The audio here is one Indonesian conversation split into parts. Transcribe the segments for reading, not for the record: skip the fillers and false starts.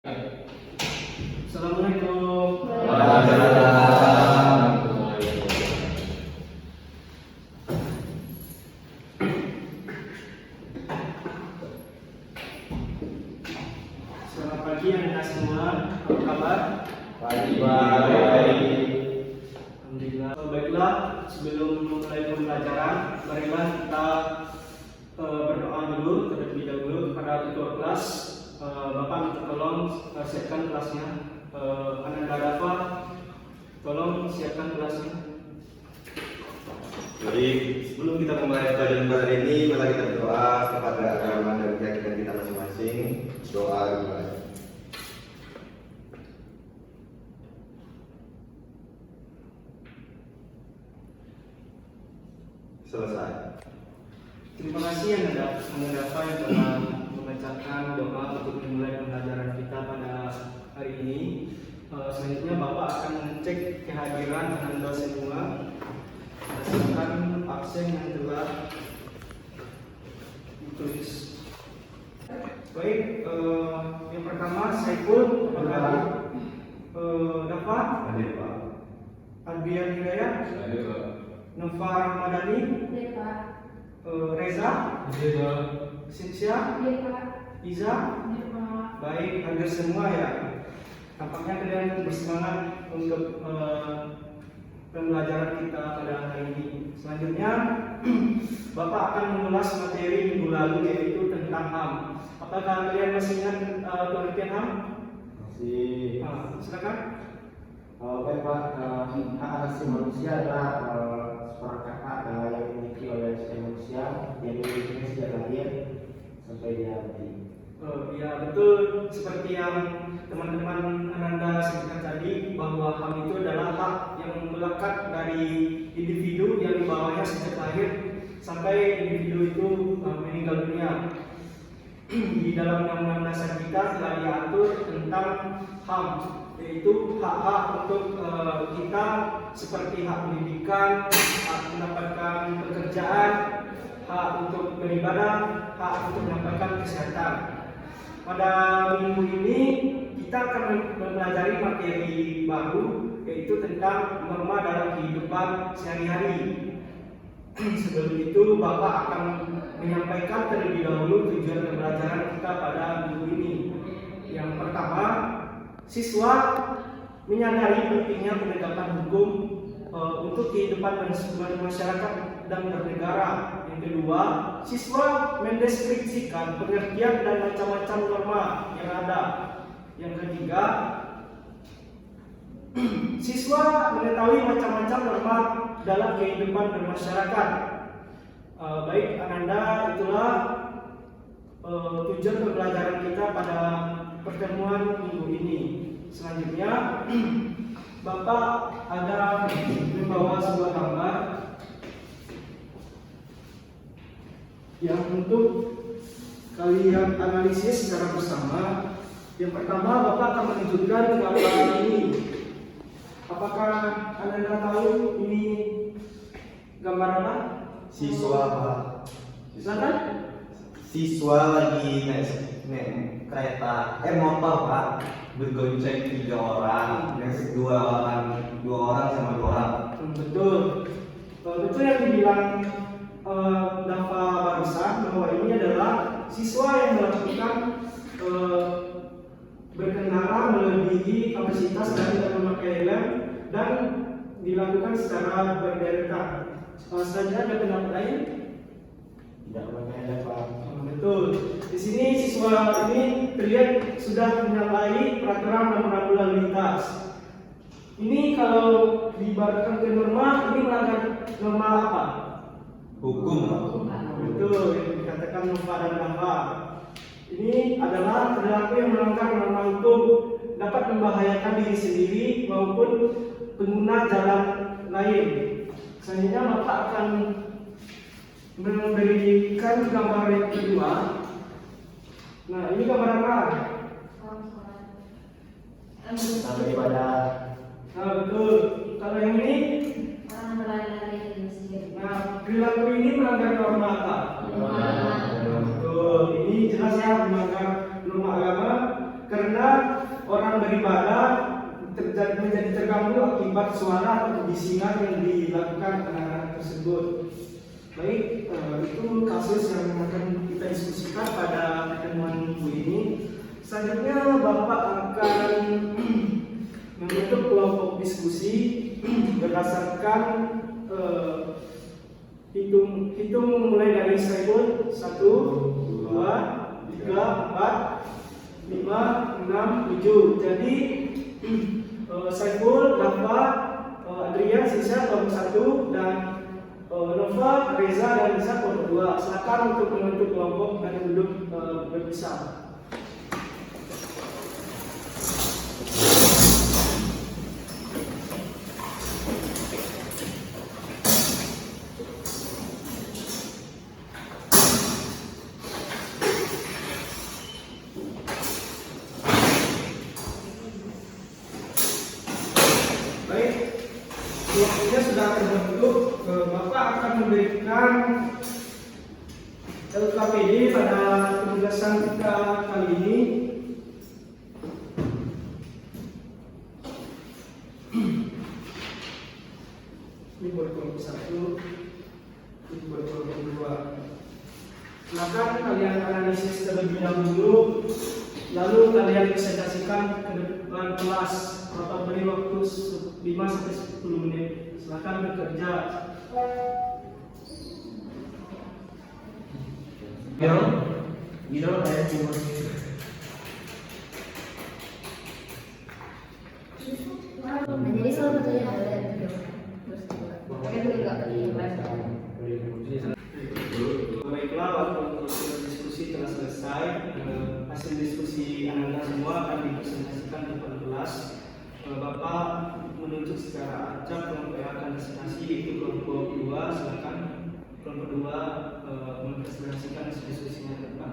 Assalamualaikum. Selamat pagi anak semua. Apa kabar? Pagi. Alhamdulillah. Baiklah, sebelum memulai pembelajaran, marilah kita berdoa dulu terlebih dahulu kepada ketua kelas. Bapak minta tolong siapkan kelasnya. Ananda Rafa, tolong siapkan kelasnya. Baik, sebelum kita memulai pelajaran pada hari ini, mari kita berdoa kepada agama dan keyakinan kita masing-masing. Doa dimulai. Selesai. Terima kasih Ananda Rafa yang telah membacakan doa untuk memulai pembelajaran kita pada hari ini. Selanjutnya Bapak akan mengecek kehadiran Anda semua berdasarkan absen yang telah ditulis. Baik, yang pertama Saiful, Dafa, Hadir, Pak. Albian Hidayat, Nova Ramadhani, Reza, Sinsia, Iza. Baik, hadir semua ya. Tampaknya kalian bersemangat untuk pembelajaran kita pada hari ini. Selanjutnya, Bapak akan mengulas materi minggu lalu yaitu tentang HAM. Apakah kalian masih ingat pengertian HAM? Masih. Silakan. Baik Pak, hak asasi manusia adalah seperangkat hak yang dimiliki oleh setiap manusia yang dimiliki sejak lahir sampai dia mati. Ya betul, seperti yang teman-teman Ananda sebutkan tadi, bahwa HAM itu adalah hak yang melekat dari individu yang dibawanya sejak lahir sampai individu itu meninggal dunia. Di dalam Undang-Undang Dasar kita telah diatur tentang HAM, yaitu hak-hak untuk kita seperti hak pendidikan, hak mendapatkan pekerjaan, hak untuk beribadah, hak untuk mendapatkan kesehatan. Pada minggu ini kita akan mempelajari materi baru, yaitu tentang norma dalam kehidupan sehari-hari. Sebelum itu Bapak akan menyampaikan terlebih dahulu tujuan pembelajaran kita pada minggu ini. Yang pertama, siswa menyadari pentingnya penegakan hukum untuk kehidupan masyarakat dan bernegara. Yang kedua, siswa mendeskripsikan pengertian dan macam-macam norma yang ada. Yang ketiga, siswa mengetahui macam-macam norma dalam kehidupan bermasyarakat. Baik Ananda, itulah tujuan pembelajaran kita pada pertemuan minggu ini. Selanjutnya, Bapak ada membawa sebuah gambar yang untuk kalian analisis secara bersama. Yang pertama, Bapak akan menunjukkan gambar ini. Apakah Anda tahu ini gambar apa? Siswa, Pak. Silakan. Siswa lagi naik kereta, motor, Pak. Bergonceng 3 orang, dua orang sama 2 orang. Betul. Betul yang dibilang Dafa barusan, bahwa ini adalah siswa yang melakukan berkendara melebihi kapasitas dan tidak memakai helm dan dilakukan secara berderetan. Selanjutnya ada pendapat lain? Tidak banyak Pak. Betul. Di sini siswa ini terlihat sudah menyalahi peraturan lalu lintas. Ini kalau diibaratkan ke norma, ini melanggar norma apa? Hukum, Pak. Betul, yang dikatakan Nova dan Dafa. Ini adalah perilaku yang melanggar norma hukum, dapat membahayakan diri sendiri maupun pengguna jalan lain. Selanjutnya Bapak akan memberikan gambar yang kedua. Nah, ini gambar apa? Sampai pada. Nah, betul. Kalau yang ini, nah, perilaku ini melanggar norma apa? Betul. Ini jelas ya melanggar norma agama karena terganggu akibat suara atau bisingan yang dilakukan anak-anak tersebut. Baik, itu kasus yang akan kita diskusikan pada pertemuan minggu ini. Selanjutnya Bapak akan membentuk kelompok diskusi berdasarkan hitung mulai dari Saiful 1, 2, 3, 4, 5, 6, 7. Jadi Saiful, Dafa, Adrian, Sisa kelompok 1 dan Nova, Reza dan Lisa kelompok 2. Silakan untuk membentuk kelompok dan duduk berpisah. Waktunya sudah terbentuk. Bapak akan memberikan LKPD pada penugasan kita kali ini. Ini buat kelompok 1, ini buat kelompok 2. Silakan kalian analisis terlebih dahulu, lalu kalian presentasikan ke depan kelas. Bapak beri waktu 5-10 menit. Silakan bekerja. Jadi salah satunya adalah itu. Baiklah, waktu untuk diskusi telah selesai. Hasil diskusi Anda semua akan dipresentasikan di depan kelas. Bapak menunjuk secara acak kelompok yang akan presentasi, yaitu kelompok 2. Silakan kelompok 2 mempresentasikan hasil diskusinya ke depan.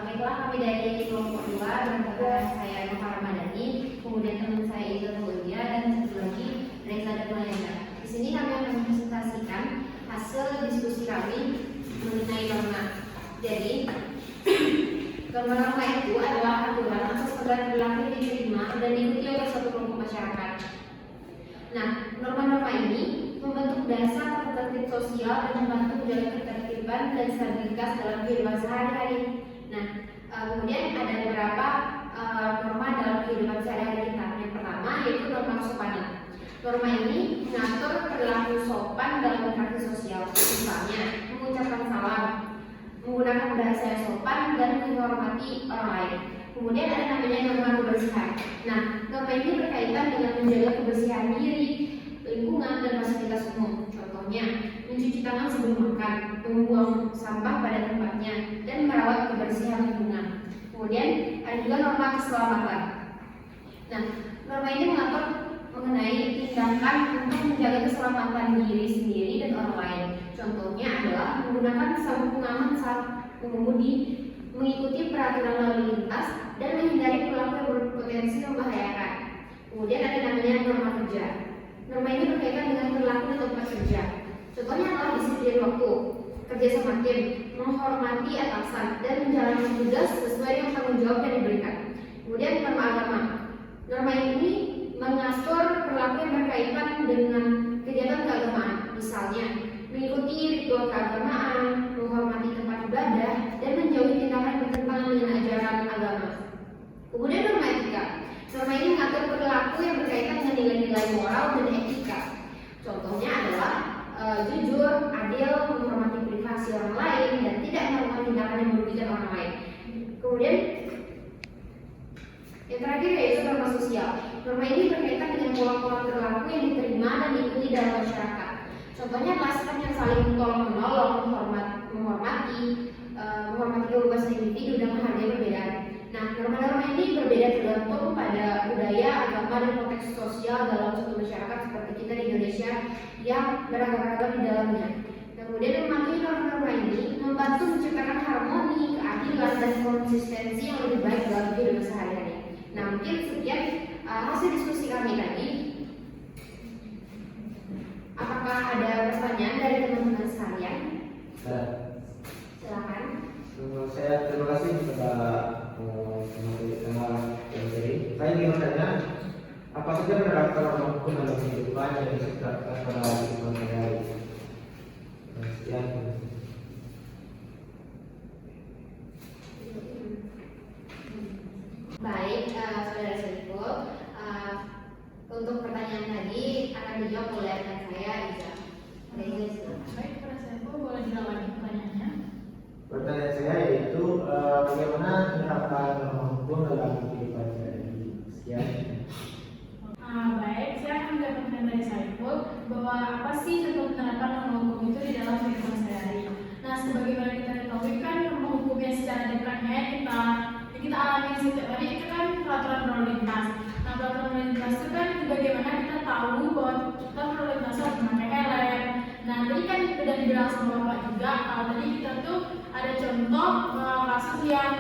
Baiklah, kami dari kelompok 2 dan saya Nova Ramadhani, kemudian teman saya Iza Taulia dan satu lagi Reza dan Mayana. Di sini kami akan mempresentasikan hasil diskusi kami mengenai norma. Jadi norma itu adalah aturan atau sekedar berlaku diterima dan diikuti oleh suatu kelompok masyarakat. Nah, norma-norma ini membentuk dasar atau tertib sosial dan membantu menjaga ketertiban dan stabilitas dalam kehidupan sehari-hari. Nah, kemudian ada beberapa norma dalam kehidupan sehari-hari kita. Yang pertama yaitu norma kesopanan. Norma ini mengatur perilaku sopan dalam interaksi sosial, misalnya mengucapkan salam, menggunakan bahasa yang sopan dan menghormati orang lain. Kemudian ada namanya norma kebersihan. Nah, norma ini berkaitan dengan menjaga kebersihan diri, lingkungan dan fasilitas umum. Contohnya, mencuci tangan sebelum makan, membuang sampah pada tempatnya, dan merawat kebersihan lingkungan. Kemudian ada juga norma keselamatan. Nah, norma ini mengatur mengenai tindakan untuk menjaga keselamatan diri sendiri dan orang lain. Contohnya adalah menggunakan sabuk pengaman saat mengemudi, mengikuti peraturan lalu lintas, dan menghindari perilaku yang berpotensi membahayakan. Kemudian ada namanya norma kerja. Norma ini berkaitan dengan perilaku di tempat kerja. Contohnya adalah disiplin waktu, kerja sama tim, menghormati atasan, dan menjalankan tugas sesuai dengan tanggung jawab yang diberikan. Kemudian norma agama. Norma ini mengatur perilaku yang berkaitan dengan kegiatan keagamaan, misalnya mengikuti ritual keagamaan, menghormati tempat ibadah, dan menjauhi tindakan yang bertentangan dengan ajaran agama. Kemudian norma etika. Norma ini mengatur perilaku yang berkaitan dengan nilai-nilai moral dan etika. Contohnya adalah jujur, adil, menghormati privasi orang lain, dan tidak melakukan tindakan yang merugikan orang lain. Kemudian yang terakhir yaitu norma sosial. Norma ini berkaitan dengan pola-pola perilaku yang diterima dan diikuti dalam masyarakat. Contohnya adalah sikap yang saling tolong-menolong, menghormati kebebasan individu dan menghargai perbedaan. Nah, norma-norma ini berbeda tergantung pada budaya, agama, dan konteks sosial dalam suatu masyarakat seperti kita di Indonesia yang beragam-agam di dalamnya. Kemudian mematuhi norma-norma ini membantu menciptakan harmoni, keadilan, dan konsistensi yang lebih baik dalam kehidupan sehari-hari. Nah, mungkin sekian hasil diskusi kami tadi. Apakah ada pertanyaan dari teman-teman sekalian? Silakan. Saya terima kasih kepada teman-teman materi. Saya ingin bertanya, apa saja menerapkan norma hukum dalam kehidupan yang bisa diterapkan pada kehidupan sehari-hari? Sekian. Baik, saudara Saiful. Untuk pertanyaan tadi akan dijawab oleh rekan saya, Iza. Iza, silakan. Baik, Pak Saiful, boleh diulangi pertanyaannya? Pertanyaan saya yaitu bagaimana menerapkan norma hukum dalam kehidupan sehari-hari? Sekian. Baik, saya akan menjawab pertanyaan dari Saiful bahwa apa sih contoh penerapan norma hukum itu di dalam kehidupan sehari-hari. Nah, sebagaimana kita ketahui kan norma hukum yang secara dekretnya kita alami setiap hari itu kan peraturan berlalu lintas. Nah, peraturan berlalu lintas itu kan bagaimana kita tahu bahwa kita berlalu lintas harus memakai helm. Nah, tadi kan sudah dibilang sama Bapak juga, kalau tadi kita tuh ada contoh kasus yang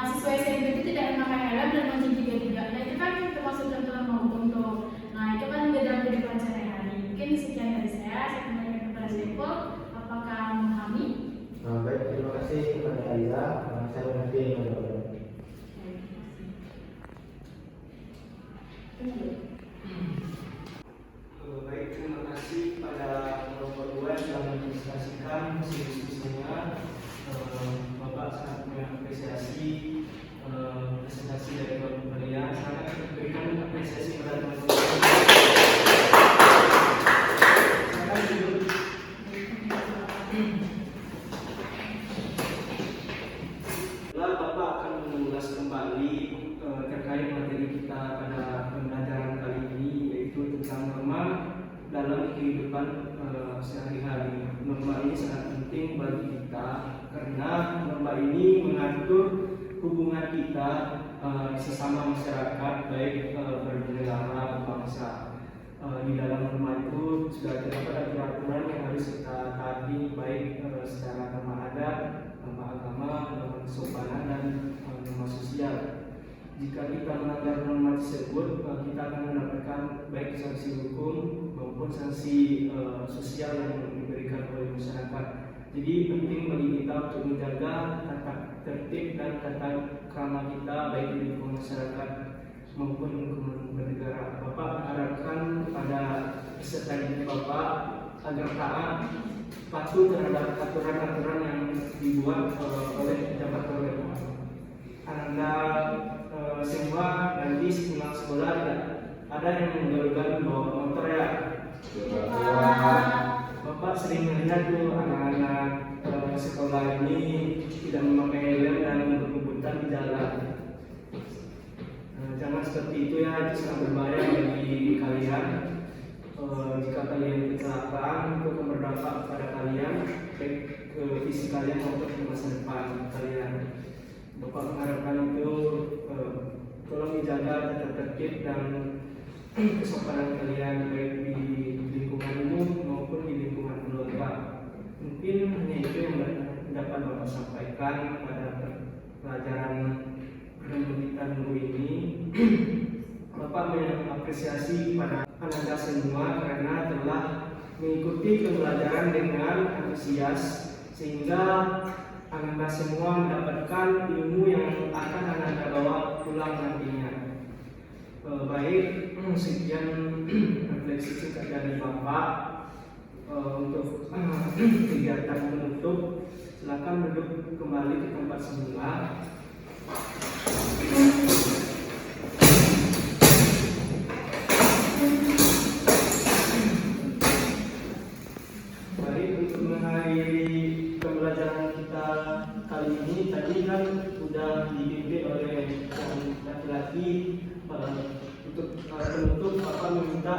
siswa SMP itu tidak memakai helm dan mancing 3-3. Nah, itu kan termasuk contoh norma hukum tuh. Nah, itu kan di dalam kehidupan sehari-hari. Mungkin sekian dari saya kembali kepada Saiful. Apakah memahami? Baik, terima kasih kepada Aiza. Saya mengerti menjawabnya. Baik, terima kasih pada nomor 2 yang telah mendiskusikan hasil diskusinya. Bapak sangat mengapresiasi presentasi dari Bapak kalian. Sangat berikan apresiasi pada teman-teman. Silakan duduk. Bapak akan mengulas kembali terkait materi kita pada pembelajaran kali ini, yaitu tentang norma dalam kehidupan sehari-hari. Norma ini sangat penting bagi kita karena norma ini mengatur hubungan kita sesama masyarakat, baik bernegara, bangsa. Di dalam norma itu sudah terdapat aturan yang harus kita taati, baik secara norma adat, norma agama, norma kesopanan, dan norma sosial. Jika kita melanggar norma tersebut, kita akan mendapatkan baik sanksi hukum maupun sanksi sosial yang diberikan oleh masyarakat. Jadi penting bagi kita untuk menjaga tata tertib dan tata krama kita, baik di lingkungan masyarakat maupun lingkungan bernegara. Bapak harapkan kepada peserta didik Bapak agar taat, patuh terhadap aturan-aturan yang dibuat oleh pejabat oleh Anda semua nanti sepulang sekolah tidak ada yang menggagal bawa motor ya. Bapak sering melihat tuh anak-anak sekolah ini tidak memakai helm dan ngebut-ngebutan di jalan. Jangan seperti itu ya, itu sangat berbahaya bagi kalian. Jika kalian kecelakaan, itu akan berdampak pada kalian, baik ke fisik kalian maupun ke masa depan kalian. Bapak mengharapkan itu tolong dijaga tata tertib dan kesopanan kalian, baik di lingkungan umum maupun di lingkungan keluarga. Mungkin hanya itu yang dapat Bapak sampaikan pada pelajaran kita minggu ini. Bapak mengapresiasi pada Anda semua karena telah mengikuti pembelajaran dengan antusias, sehingga Anda semua mendapatkan ilmu yang akan Anda bawa pulang nantinya. Baik, sekian refleksi singkat dari Bapak. Untuk kegiatan penutup, silakan duduk kembali ke tempat semula. Baik, untuk mengakhiri pembelajaran kita kali ini, tadi kan sudah dipimpin oleh laki-laki. Untuk penutup, Bapak meminta